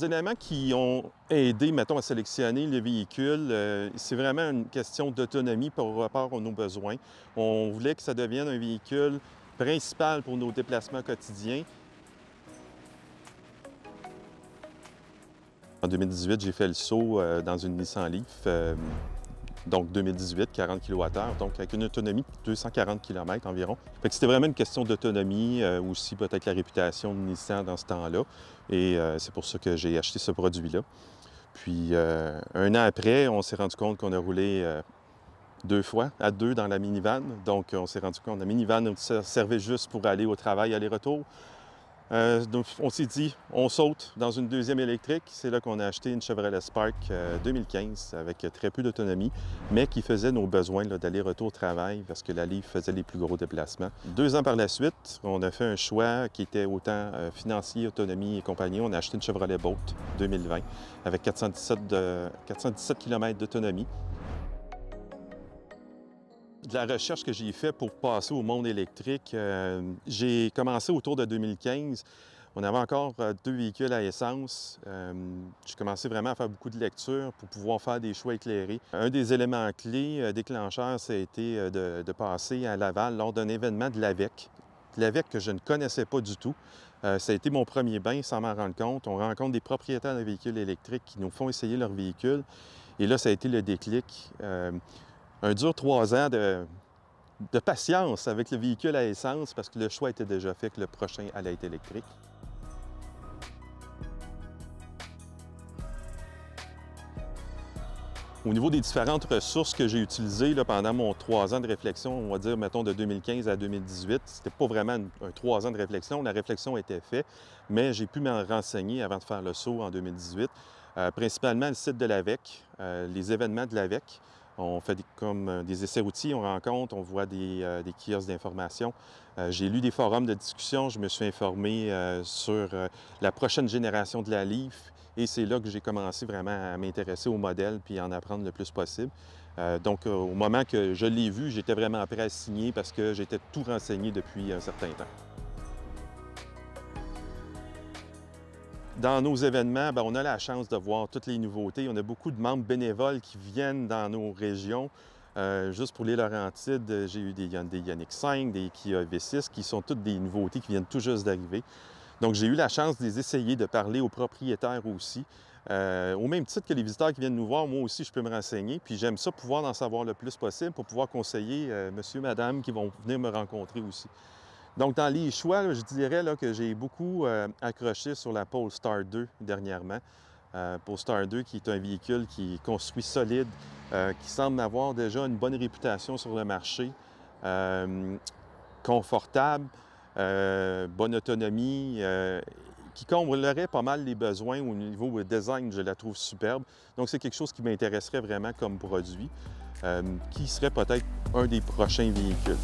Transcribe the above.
Les éléments qui ont aidé, mettons, à sélectionner le véhicule, c'est vraiment une question d'autonomie par rapport à nos besoins. On voulait que ça devienne un véhicule principal pour nos déplacements quotidiens. En 2018, j'ai fait le saut dans une Nissan Leaf, donc 2018, 40 kWh, donc avec une autonomie de 240 km environ. Fait que c'était vraiment une question d'autonomie, aussi peut-être la réputation de Nissan dans ce temps-là. Et c'est pour ça que j'ai acheté ce produit-là. Puis un an après, on s'est rendu compte qu'on a roulé 2 fois, à 2 dans la minivan. Donc on s'est rendu compte que la minivan servait juste pour aller au travail, aller-retour. Donc, on s'est dit, on saute dans une deuxième électrique. C'est là qu'on a acheté une Chevrolet Spark 2015 avec très peu d'autonomie, mais qui faisait nos besoins d'aller-retour au travail parce que la Leaf faisait les plus gros déplacements. 2 ans par la suite, on a fait un choix qui était autant financier, autonomie et compagnie. On a acheté une Chevrolet Bolt 2020 avec 417 km d'autonomie. De la recherche que j'ai faite pour passer au monde électrique, j'ai commencé autour de 2015. On avait encore 2 véhicules à essence. J'ai commencé vraiment à faire beaucoup de lectures pour pouvoir faire des choix éclairés. Un des éléments clés déclencheurs, ça a été de passer à Laval lors d'un événement de l'AVEC. L'AVEC que je ne connaissais pas du tout. Ça a été mon premier bain sans m'en rendre compte. On rencontre des propriétaires de véhicules électriques qui nous font essayer leur véhicule. Et là, ça a été le déclic. Un dur 3 ans de patience avec le véhicule à essence parce que le choix était déjà fait que le prochain allait être électrique. Au niveau des différentes ressources que j'ai utilisées là, pendant mon 3 ans de réflexion, on va dire, mettons, de 2015 à 2018, c'était pas vraiment un 3 ans de réflexion. La réflexion était faite, mais j'ai pu m'en renseigner avant de faire le saut en 2018. Principalement le site de l'AVEC, les événements de l'AVEC. On fait comme des essais routiers, on rencontre, on voit des kiosques d'information. J'ai lu des forums de discussion, je me suis informé sur la prochaine génération de la Leaf et c'est là que j'ai commencé vraiment à m'intéresser au modèle puis en apprendre le plus possible. Donc, au moment que je l'ai vu, j'étais vraiment prêt à signer parce que j'étais tout renseigné depuis un certain temps. Dans nos événements, bien, on a la chance de voir toutes les nouveautés. On a beaucoup de membres bénévoles qui viennent dans nos régions. Juste pour les Laurentides, j'ai eu des Ioniq 5, des Kia V6, qui sont toutes des nouveautés qui viennent tout juste d'arriver. Donc, j'ai eu la chance de les essayer, de parler aux propriétaires aussi. Au même titre que les visiteurs qui viennent nous voir, moi aussi, je peux me renseigner. Puis j'aime ça, pouvoir en savoir le plus possible pour pouvoir conseiller monsieur, madame qui vont venir me rencontrer aussi. Donc, dans les choix, là, je dirais là, que j'ai beaucoup accroché sur la Polestar 2 dernièrement. Polestar 2 qui est un véhicule qui est construit solide, qui semble avoir déjà une bonne réputation sur le marché, confortable, bonne autonomie, qui comblerait pas mal les besoins au niveau design, je la trouve superbe. Donc, c'est quelque chose qui m'intéresserait vraiment comme produit, qui serait peut-être un des prochains véhicules.